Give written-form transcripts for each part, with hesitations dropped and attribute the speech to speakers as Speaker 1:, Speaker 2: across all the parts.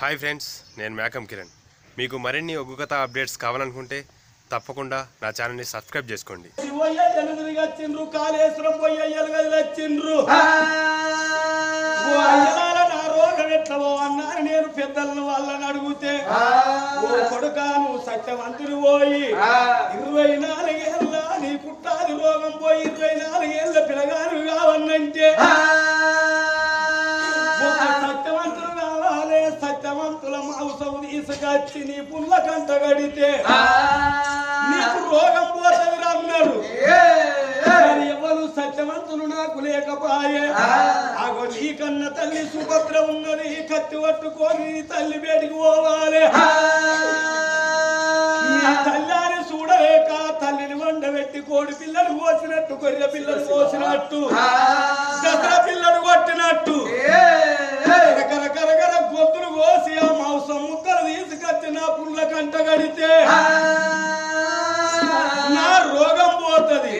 Speaker 1: Hi friends, నేను మేకం కిరణ్. మీకు మరిన్ని ఒగ్గు కథ అప్డేట్స్ కావాలనుకుంటే తప్పకుండా నా ఛానల్ని సబ్స్క్రైబ్ చేసుకోండి.
Speaker 2: నేను పెద్దలను వాళ్ళని అడిగితే కొడుకాను సత్యవంతులు పోయి 24 ఏళ్ళ నీ పుట్టాది రోగం పోయి 24 ఏళ్ళ పిల్లగారు కావన్నంటే సత్యవంతులు కావాలి. సత్యవంతుల మాంసం తీసుకొచ్చి నీ పుల్ల కంట గడితే నీకు రోగం పోతుంది అన్నారు. ఎవరు సత్యవంతులు నాకు లేకపాయే. ఆగో నీ కన్న తల్లి సుభద్ర ఉన్నది, కత్తి పట్టుకొని తల్లి బయటికి పోవాలి. తల్లిని చూడలేక తల్లిని వండబెట్టి కోడి పిల్లలు కోసినట్టు, గొర్రె పిల్లలు కోసినట్టు, దసరా పిల్లలు కొట్టినట్టు కరకర గొంతులు కోసి ఆ మాంసం ముక్కలు తీసుకొచ్చి నా పుల్ల కంట గడితే నా రోగం పోతుంది.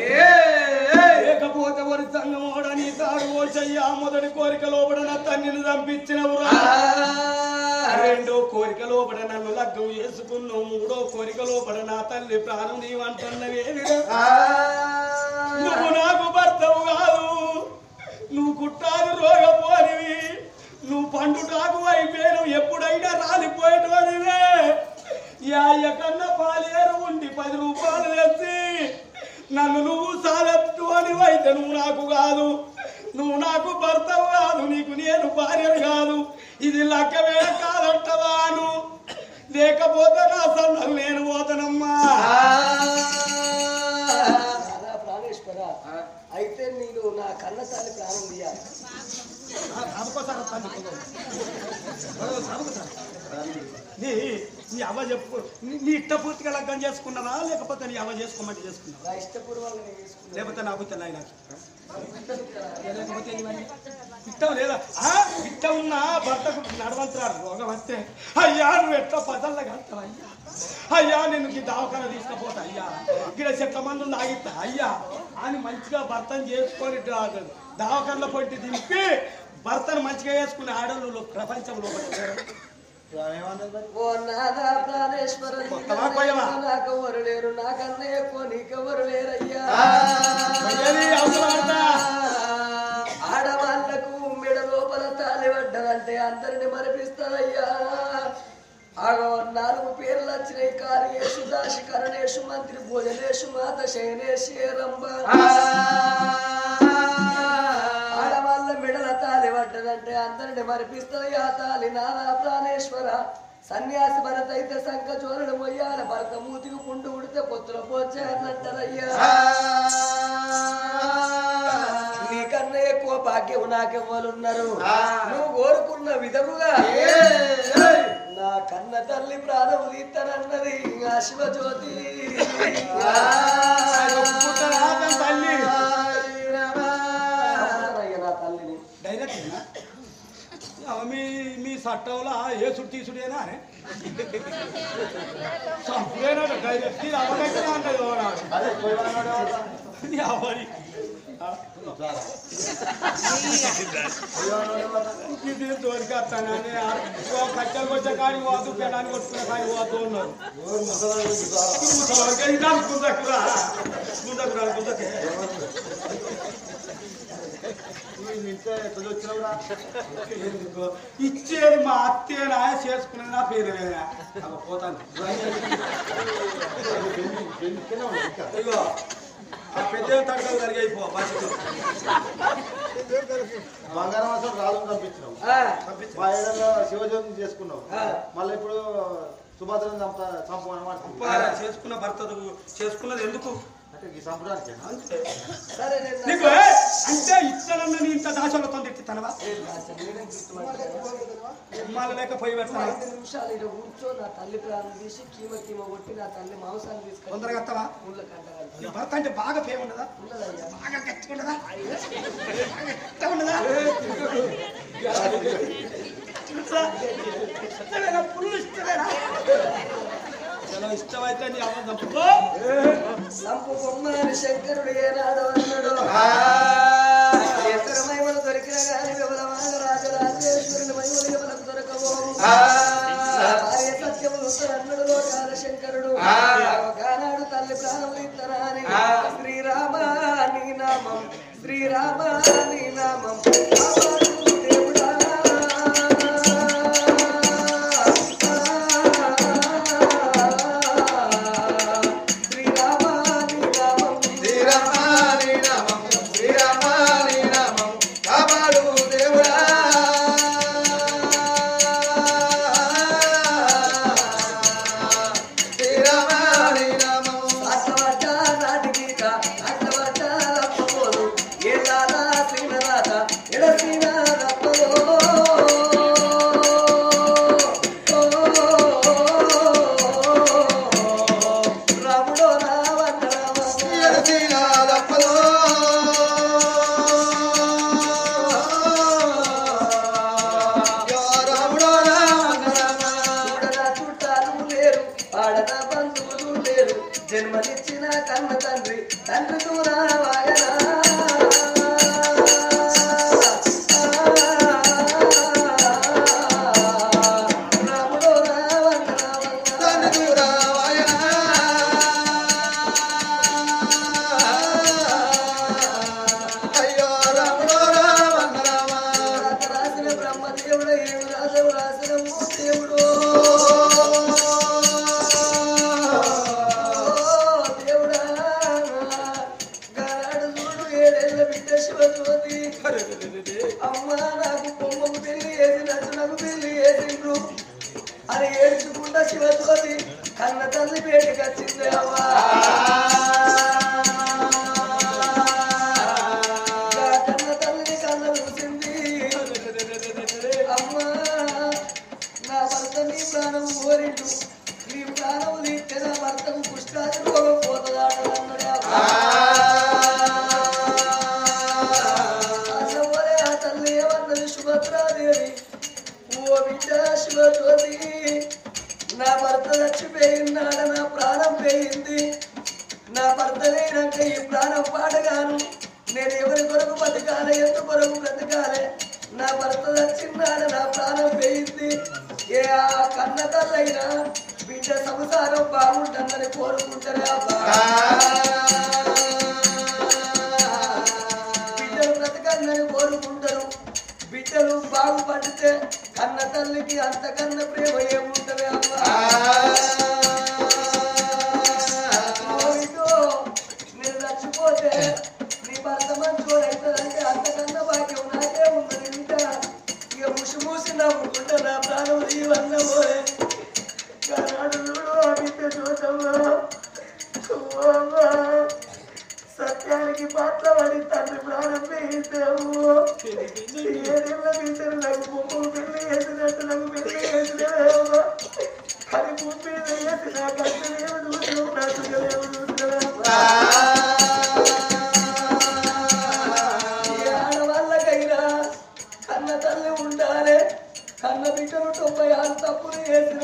Speaker 2: లేకపోతే వరి సంగమోడని తాడు పోసయ్యా మొదటి కోరిక లోపల నా తన్నిని చంపించినవురా. రెండో కోరిక లోపల నన్ను లగ్గం చేసుకున్నావు. మూడో కోరిక లోపల నా తల్లి ప్రాణం నీవంటున్నవేమిరా. నువ్వు నాకు భర్తవు కాదు, నువ్వు కుట్టాలు రోగపోనివి, నువ్వు పండుటాకు అయిపోయావు, ఎప్పుడైనా రాలిపోయేటోనివే. యాయ కన్నా పాలేరు ఉండి 10 రూపాయలు తెచ్చి నన్ను నువ్వు సాలెట్టుకొని అయితే నువ్వు నాకు కాదు, నువ్వు నాకు భర్తవు కాదు, నీకు నేను భార్యను కాదు. ఇది లక్కమే కాదంటవాను. లేకపోతే నా సన్నలు నేను పోతానమ్మా.
Speaker 3: ప్రాణేశ్వర, అయితే నేను నా కన్న తల్లి ప్రాణం తీయాలి.
Speaker 2: నీ అవ్వ చెప్పు, నీ ఇష్టపూర్తిగా లగ్గం చేసుకున్నావా లేకపోతే నీ అవ్వ చేసుకోమంటే చేసుకున్నావా?
Speaker 3: నా ఇష్టపూర్వకంగా చేసుకున్నా.
Speaker 2: లేకపోతే నాకు తెల్లాయి నాకు లేకపోతే ఇష్టం లేదా? ఇష్టం ఉన్నా భర్తకు నడవంతున్నారు రోగం వస్తే అయ్యా నువ్వు ఎట్లా పదల్లా కలుతావు అయ్యా, అయ్యా నేను దవాఖాన తీసుకుపోతా అయ్యా, ఇక్కడ చెట్ల మందు లాగిస్తా అయ్యా అని మంచిగా భర్తను చేసుకొని దవాఖానలో పొట్టి దింపి భర్తను మంచిగా చేసుకునే ఆడవాళ్ళు ప్రపంచంలో
Speaker 3: నాకెవరు లేరు, నాకన్నా ఎక్కువ నీకెవరు లేరయ్యా. ఆడవాళ్లకు మెడ లోపల తాళి పడ్డదంటే అందరిని మరిపిస్తారయ్యా. ఆగో 4 పేర్లు వచ్చినాయి. కార్యేషు, దాసి, కరణేషు, మంత్రి, భోజనేషు, మాత, శయనేషి, రంభ. ఆడవాళ్ళ మెడల తాళి పడ్డదంటే అందరిని మరిపిస్తారయ్యా. తాళి నానా ప్రాణేశ్వర. సన్యాసి భరత అయితే సంఖ చోరుడు మొయ్యాల, భరత మూతికి పుండు ఉడితే పొత్తుల పోచే అన్నట్టరయ్యా. నీకన్నా ఎక్కువ భాగ్యం నాకెవ్వరున్నారు. నువ్వు కోరుకున్న విధముగా నా కన్న తల్లి ప్రాణం తీస్తానన్నది ఆ శివజ్యోతి. నా తల్లిని
Speaker 2: డైరెక్ట్ మీ చట్టంలో ఏసుడు తీసుడేనా చంపుడేనా డైరెక్ట్ అవగట్టనే అంటది అవరి దొరికేస్తానని కట్టెలు వచ్చే కాడి పోతూ పెళ్ళాన్ని కొట్టుకునే కాడి పోతూ ఉన్నారు. ఇచ్చేది మా అత్తేనా చేసుకునే నా పేరు పోతాను. ఇగో ఆ పెద్ద తడకలు కలిగిపో బస్సు
Speaker 4: బంగారం అసలు రాజు పంపించినావు, శివజ్యోతిని చేసుకున్నావు, మళ్ళీ ఇప్పుడు సుభద్రని చంపమని
Speaker 2: చేసుకున్న భర్త చేసుకున్నది ఎందుకు
Speaker 4: సంపడానికి
Speaker 2: నీకు అంటే ఇచ్చానన్న నీ ఇంత దాశలతో తిట్టిస్తానవా? మళ్ళీ లేక పోయి పెడతాను.
Speaker 3: 5 నిమిషాలు ఇలా కూర్చో. నా తల్లి ప్రాణం తీసి కీమ కీమ కొట్టి నా తల్లి మాంసాన్ని తీసుకొని
Speaker 2: తొందరగా వస్తావా?
Speaker 3: ఊళ్ళో కంట
Speaker 2: భర్త అంటే బాగా ఫేమ్ ఉండదా?
Speaker 3: ఉన్నదయ్యా.
Speaker 2: బాగా గట్టిగా ఉండదా? గట్టిగా ఉండదా? ఫుల్ ఇష్టమేనా? చాలా ఇష్టమైతే నీ అమ్మ చంపుకో.
Speaker 3: సంపుకున్నాను శంకరుడు ఏనాడు అన్నాడు. ఎత్తర మహిమలు దొరికిన కానీ వివరమైన రాజరాజేశ్వరుని మహిమలు ఎవరికి దొరకవు. అన్నడు లోకాల శంకరుడు ఒకనాడు తల్లి ప్రాణం ఇత్తరాని శ్రీరామ నీ నామం శ్రీరామ నీ నామం దేవుడా జన్మనిచ్చిన కన్న తండ్రి తండ్రి దూరావాయనా రాముడో రావణ తండ్రి దూరావాయనా అయ్యో రాముడో రావణ రాసిన బ్రహ్మదేవుడు ఏమి రాజవు రాసిన దేవుడు అమ్మా నాకు బొమ్మకు పెళ్లి చేసినట్టు నాకు పెళ్లి చేసిండ్రు అని ఏడ్చుకుంటా శివజ్యోతి కన్న తల్లి పేటికి వచ్చింది అమ్మా కన్న తల్లిని కన్న చూసింది అమ్మా నా భర్త నీ ప్రాణం కోరిండు నీ ప్రాణం తీస్తే నా భర్తకు పుష్టాది రోగం పోతుందాటన్నాడు సుభద్రాదేవి ఓ బిడ్డ శివజ్యోతి నా భర్త చచ్చిపోయినాడ నా ప్రాణం పోయింది నా భర్త లేనాక ఈ ప్రాణం పాడగాను నేను ఎవరి కొరకు బతకాలే ఎంత కొరకు బ్రతకాలే నా భర్త చచ్చినాడ నా ప్రాణం పోయింది ఏ ఆ కన్న తల్లైనా బిడ్డ సంసారం బాగుంటుందని కోరుకుంటారే అబ్బా బిడ్డలు బ్రతకాలని కోరుకుంటారు బిడ్డలు బాగుపడితే కన్న తల్లికి అంతకన్నా ప్రేమ ఏముంటది అమ్మా నేను చచ్చిపోతే నీ భర్త మంచోడు అవుతుందంటే అంతకన్నా భాగ్యం నాకే ఉన్నది బిడ్డ ఇక ముసి మూసి నవ్వుకుంటా నా ప్రాణం ఇవన్న పోయే బిడ్డ చూద్దామా సత్యానికి పాత్ర పడి తండ్రి ప్రాణం వేయిద్దాము ఏదేళ్ళ బిడ్డలు నాకు బొమ్మకు పెళ్లి చేసినట్టు నాకు పెళ్లి చేసినవేమో అది బొమ్మ వేసి నా కష్టమేమో చూసినావు నా సుఖమేమో చూసినవేమో ఆడవాళ్ళకైనా కన్న తల్లి ఉండాలి కన్న బిడ్డలు 96 తప్పులు చేసిన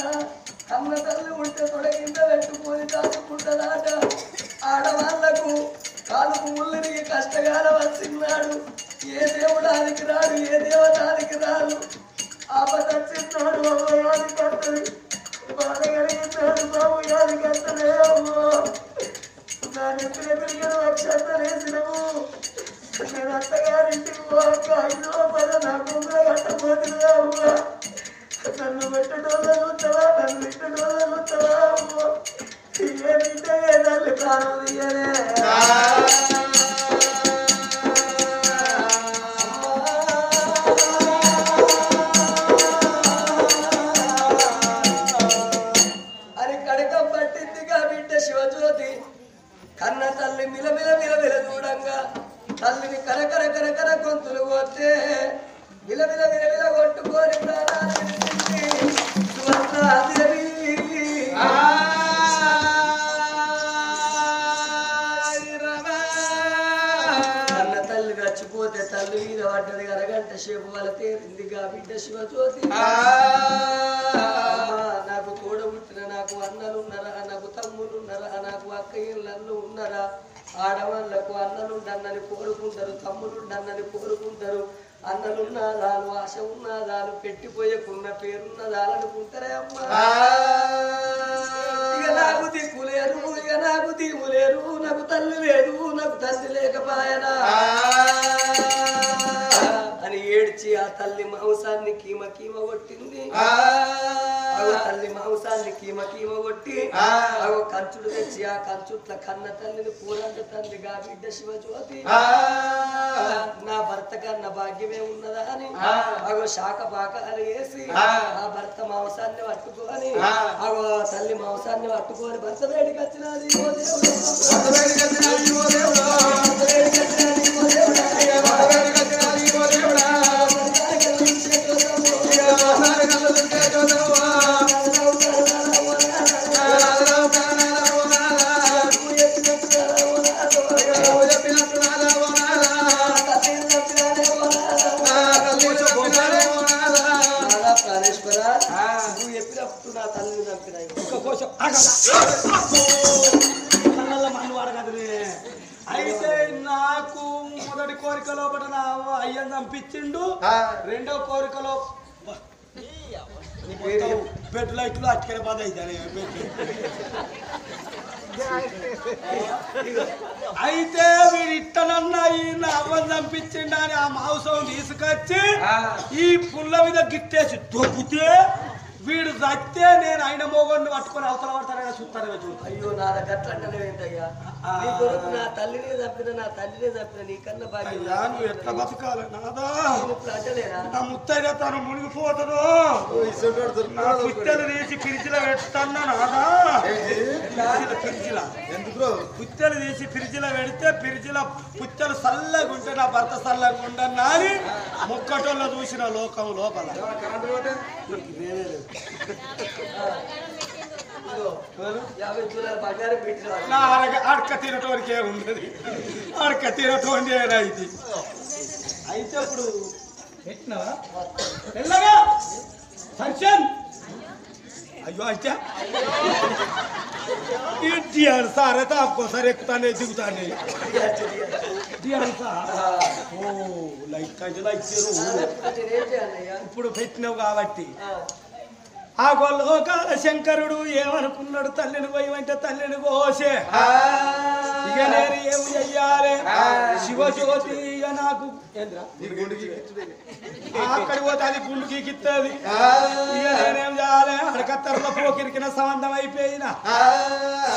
Speaker 3: కన్న తల్లి ఉంటే తొడగింద పెట్టుకొని దాచుకుంటుందాట ఆడవాళ్లకు కాలుకు ముళ్ళునికి కష్టకాలం వచ్చిన్నాడు ఏ దేవుడానికి రాడు ఏ దేవతానికి రాడు ఆపద వచ్చిన్నాడు అమ్మయానికి వస్తుంది బాధ కలిగినాడు బాబు యాదికి వస్తలే అమ్మో నా నెత్తిన పెరిగిన అక్షంతలేసినవు నేను అత్తగారింటికి పోక 5 పద నా గుంపులో కట్టబోతున్నా అమ్మ నన్ను పెట్టడోళ్ళ చూస్తావా నన్ను పెట్టడోళ్ళ చూస్తావా అమ్మో ఏ బిడ్డ ఏ తల్లి ప్రాణం తీయలే అని కడకం పట్టిందిగా బిడ్డ శివజ్యోతి కన్న తల్లి మిలమిల మిలమిల చూడంగా తల్లిని కరకర కరకర గొంతులు కొట్టే మిలమిల మిలమిల కొట్టుకొని ప్రాణాన్ని సుభద్రాదేవి చచ్చిపోతే తల్లి మీద పడ్డది అరగంట సేపు వాళ్ళ తేరిందిగా బిడ్డ శివజ్యోతి నాకు తోడబుట్టిన నాకు అన్నలున్నారా నాకు తమ్ములున్నారా నాకు అక్కయ్యలు ఉన్నారా ఆడవాళ్లకు అన్నలుండన్నని కోరుకుంటారు తమ్ములుండన్నని కోరుకుంటారు అన్నలున్నదాలు ఆశ ఉన్నదాలు పెట్టిపోయకున్న పేరున్నదాలనుకుంటారే అమ్మా లేరు నాకు తల్లి లేదు నాకు తండ్రి లేకపాయనా అని ఏడ్చి ఆ తల్లి మాంసాన్ని కీమ కీమ కొట్టింది. తల్లి మాంసాన్ని కీమ కీమ కొట్టి అగో కంచుడు తెచ్చి ఆ కంచుట్ల కన్న తల్లిని పూరంత తండ్రిగా బిడ్డ శివజ్యోతి నా భర్త కన్న భాగ్యమే ఉన్నదా అని అగో శాఖ పాకాలు వేసి ఆ భర్త మాంసాన్ని పట్టుకొని అగో తల్లి మాంసాన్ని పట్టుకొని భర్త వేడికి వచ్చినది ఓ దేవుడు, భర్త వేడికి వచ్చినది ఓ దేవుడు, భర్త వేడికి వచ్చినది ఓ దేవుడు, భర్త వేడికి వచ్చినది ఓ దేవుడు.
Speaker 2: అయితే నాకు మొదటి కోరికలో నా అయ్యని చంపించిండు. రెండో కోరికలో బెడ్ లైట్లు అట్టుకెళ్ళి బాధ అవుతాను. అయితే వీడు ఇట్టనన్నా ఈ నా అవ్వని చంపించిండు అని ఆ మాంసం తీసుకొచ్చి ఈ పుల్ల మీద గిట్టేసి దొబ్బితే వీడు చస్తే నేను ఆయన మోగొండి పట్టుకొని అవతల పడతానని చూస్తాను.
Speaker 3: అయ్యో నా దగ్గర అంటే ఏంటయ్యా నీ కొరకు నా తల్లినే చంపిన నా తండ్రినే చంపిన నీకన్నా భాగ్యం
Speaker 2: నువ్వు ఎట్లా బతకాలి నాదా?
Speaker 3: ఇప్పుడు అంటలేనా
Speaker 2: నా ముత్తైన తను మునిగిపోతాడు. నా పుట్టెలు తీసి ఫ్రిడ్జ్లో పెడతాను నాదా. ఫ్రిడ్జ్లో
Speaker 4: ఎందుకు
Speaker 2: పుత్తెలు తీసి ఫ్రిడ్జ్లో పెడితే ఫ్రిడ్జ్లో పుత్తెలు చల్లగా ఉంటే నా భర్త చల్లగా ఉండన్నా అని ముక్కటోళ్ళు చూసిన లోకం లోపల నా అడక తినటోనికే ఉండదు. అడక తినటోని ఇది అయితే ఇప్పుడు పెట్టినావా తెల్లగా ఫంక్షన్. అయ్యో అయితే డియాన్ సార్ అయితే ఒక్కోసారి ఎక్కుతానే దిగుతానే డియాన్ సార్. ఓ లైక్ లైక్ ఇప్పుడు పెట్టినావు కాబట్టి ఆ గొల్లోకాల శంకరుడు ఏమనుకున్నాడు? తల్లిని పోయమంటే తల్లిని కోసే ఇక నేను ఏం చెయ్యాలి? శివజ్యోతి ఇక నాకు అక్కడికి పోతే అది గుండు గీకిస్తుంది. ఇక నేనేం చేయాలి? అడకత్తరలో పోకిరికిన సంబంధం అయిపోయినా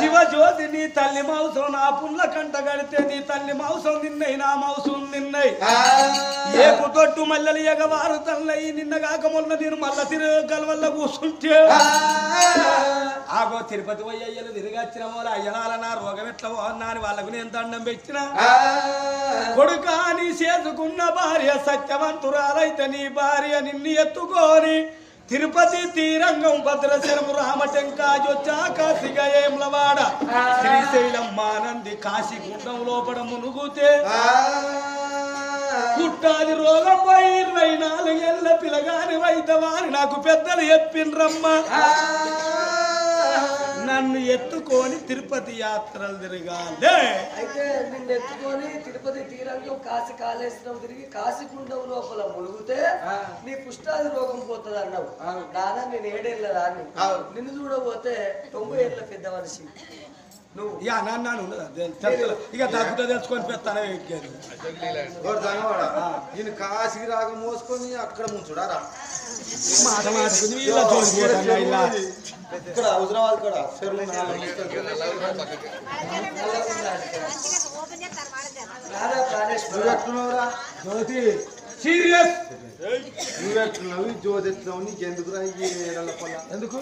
Speaker 2: శివజ్యోతి నీ తల్లి మాంసం నా పుల్ల కంట కడితే నీ తల్లి మాంసం నిన్నయి నా మాంసం నిన్నయి ఏపు తొట్టు మల్లెలు ఎగవారు తల్లయి నిన్న కాక మొన్న నేను మళ్ళా తిరగల వల్ల కూర్చుంటే ఆగో తిరుపతి పోయి అయ్యలు తిరిగచ్చిన వాళ్ళ అయ్యలాల నా రోగం ఎట్లా పోన్నా అని వాళ్ళకు నేను దండం పెట్టిన కొడుకా నీ చేసుకున్న భార్య సత్యవంతురాలైతే నీ భార్య నిన్ను ఎత్తుకొని తిరుపతి తీరంగం భద్రశరము రామటంకాజొచ్చా కాశీగా ఏంలవాడ శ్రీశైలం మానంది కాశీగుండం లోపల మునుగుతే పుట్టాది రోగం పోయి 24 ఏళ్ళ పిల్లగాని వైద్యవాని నాకు పెద్దలు చెప్పిండ్రమ్మ. నన్ను ఎత్తుకొని తిరుపతి యాత్రలు తిరగాలి.
Speaker 3: అయితే నిన్ను ఎత్తుకొని తిరుపతి తీరంగం కాశీ కాళేశ్వరం తిరిగి కాశీగుండం లోపల ములుగుతే నీ పుష్టాది రోగం పోతుంది అన్నావు. దాదా నేను 7 ఏళ్ళ దాన్ని నిన్ను చూడబోతే 90 ఏళ్ళ పెద్ద మనిషి నువ్వు.
Speaker 2: ఇక తగ్గుతా తెలుసుకొని పెడతాను.
Speaker 4: నేను కాశీకి రాక మోసుకొని అక్కడ ముంచుడారా
Speaker 2: మాట మాట్లాడుకుని
Speaker 4: ఇక్కడ హుజరాబాద్ కూడా నువ్వెట్టున్నావురా
Speaker 2: జ్యోతి సీరియస్
Speaker 4: నువ్వెట్టున్నావు జ్యోతి ఎత్తున్నావు నీకెందుకు రా పొల ఎందుకు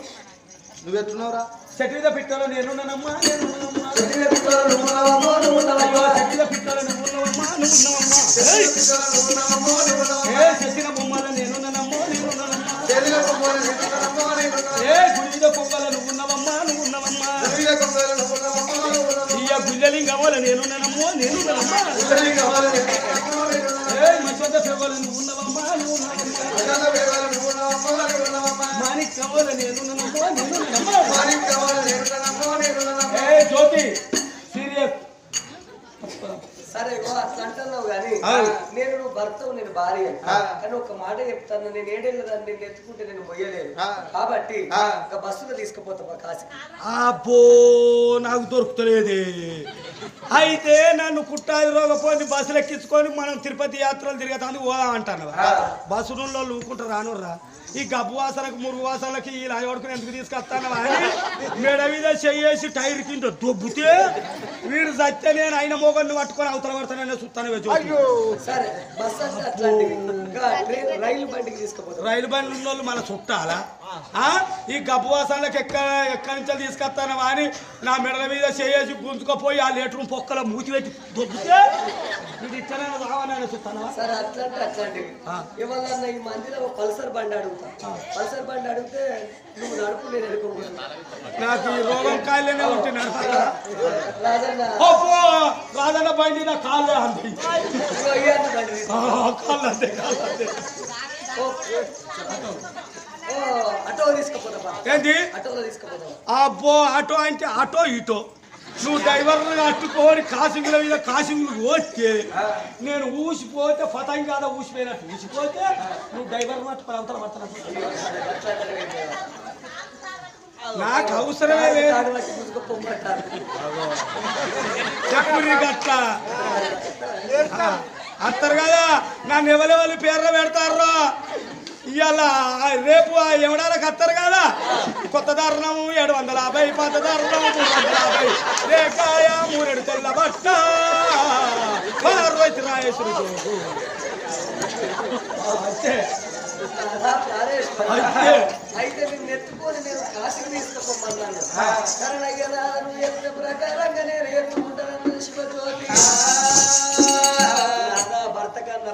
Speaker 4: నువ్వెట్టున్నావురా
Speaker 2: చెట్టు మీద పిట్టలో నేనున్నానమ్మా నేనున్నానమ్మా
Speaker 3: చెట్టు మీద పిట్టలో నువ్వున్నావమ్మా నువ్వున్నావమ్మా
Speaker 2: చెట్టు మీద పిట్టలో నువ్వున్నావమ్మా నువ్వున్నావమ్మా చెట్టిన బొమ్మలో నేనున్నానమ్మా నేనున్నానమ్మా గుడి మీద పొంగల నువ్వున్నావమ్మా నువ్వున్నావమ్మా ఇయ్య గుళ్ళలింగమ్మల నేనున్నానమ్మో నేనున్నానమ్మా మసొద్ద పెవ్వల నువ్వున్నావమ్మా నువ్వున్నావమ్మా మాణిక్యమ్మల నేనున్నానమ్మో నేనున్నానమ్మా జ్యోతి సీరియస్
Speaker 3: సరే అట్లా అంటున్నావు కానీ నేను నువ్వు భర్తవు నేను భార్య కానీ ఒక మాట చెప్తాను, నేను ఏడేళ్ళదాన్ని నేను ఎత్తుకుంటే నేను మొయ్యలేను కాబట్టి బస్సులో తీసుకుపోతా కాశీ.
Speaker 2: అబ్బో నాకు దొరుకుతలేదే. అయితే నన్ను కుట్టాది రోగపోయి బస్సులు ఎక్కించుకొని మనం తిరుపతి యాత్రలు తిరిగేదాన్ని పోదాం అంటాను. బస్సు రూమ్లో ఊకుంటారు రానుర్రా. ఈ గబ్బు వాసనకు మురుగు వాసనలకి ఇలా పడుకుని ఎందుకు తీసుకొస్తాను అని మెడ మీద చెయ్యేసి టైర్ కింద దొబ్బుతే వీడు సత్య నేను అయిన మోగన్ని పట్టుకొని అవతల పడతానని చూస్తాను.
Speaker 3: సరే బస్ అంటే అట్లాంటివి రైలు బండికి తీసుకుపోతాం.
Speaker 2: రైలు బండి ఉన్న వాళ్ళు మన చుట్టాలా? ఈ గబ్బు వాసనలకు ఎక్కడి నుంచి తీసుకొస్తాను అని నా మెడల మీద చేసి గుంజుకపోయి ఆ లీటర్ పొక్కల మూతి పెట్టి దొబ్బితే వీడు ఇట్లా రావాలని చూస్తాను.
Speaker 3: సరే అట్లాంటి అట్లాంటివి ఏమన్నా ఈ మందిలో పల్సర్ బండి అడుగుతా. పల్సర్ బండి అడిగితే నువ్వు నడుపు నేను ఎడుకోకూడదు.
Speaker 2: నాకు ఈ రోగం కాయలేనే ఉంటుంది.
Speaker 3: రాజన్న
Speaker 2: రాజన్న బండి నా కాళ్ళు అంతే
Speaker 3: బండి
Speaker 2: కాళ్ళు అంతే కాళ్ళు అంతే.
Speaker 3: ఆటో తీసుకుపోతా.
Speaker 2: ఏంటి
Speaker 3: ఆటోలో తీసుకుపోతాం.
Speaker 2: అబ్బో ఆటో అంటే ఆటో ఇటో నువ్వు డ్రైవర్లు అట్టుకోని కాసింగుల మీద కాసింగులు పోతే నేను ఊసిపోతే ఫతం కాదా ఊసిపోయినట్టు ఊసిపోతే నువ్వు డ్రైవర్ పట్టుకొని అవతల పడతాను. నాకు అవసరమే లేదు. చెప్పు గట్ట అత్తరు కదా నన్ను ఎవరెవరు పేర్లు పెడతారు. ఇవాళ రేపు ఎవడానికి వస్తారు కదా. కొత్త దారుణం 750, పాత దారుణం 350, రేకాయ 3 తెల్ల బట్ట పార్వతి రాయేశ్వరి జోగు.
Speaker 3: అయితే నేను ఎత్తుకొని నేను కాశీకి తీసుకుపోమన్నాను. కరణయ్యనాథను ఎత్త ప్రకారంగా నేను ఎత్తుకుంటానన్న శివజ్యోతి భర్త కన్నా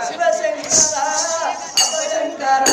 Speaker 3: శివశంకర అభయంకర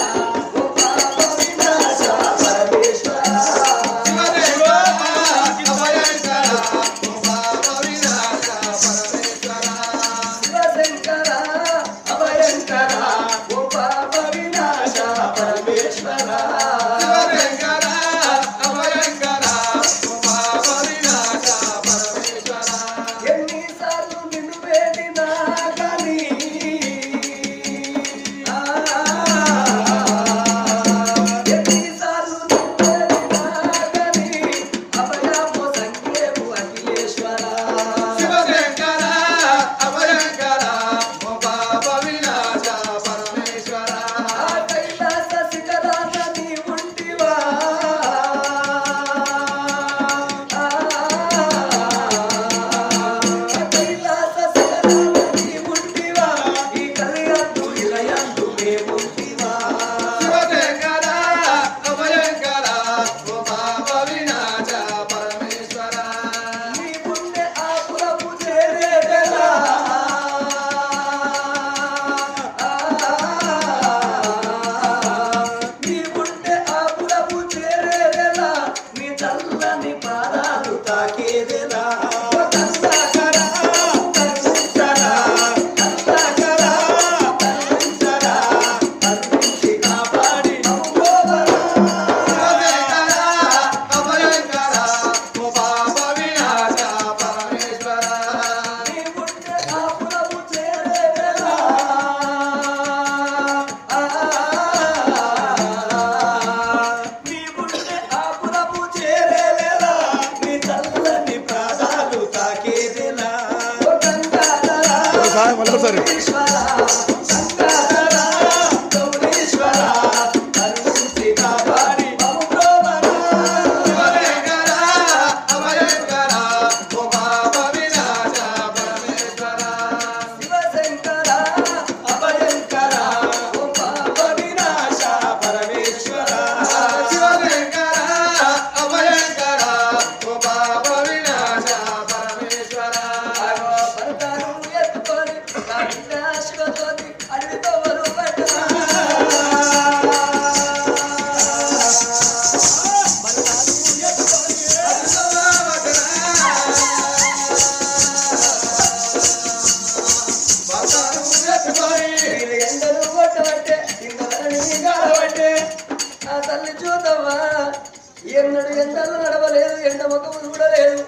Speaker 3: ఎన్నడు ఎండలు నడవలేదు, ఎండ ముఖము చూడలేదు.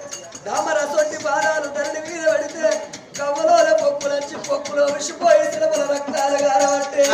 Speaker 3: రామరసొంటి బాణాలు ధరణి మీద పడితే కవ్వలో పొక్కులొచ్చి పొక్కులో విషిపోయి సిలబల రక్తాలు గారబట్టే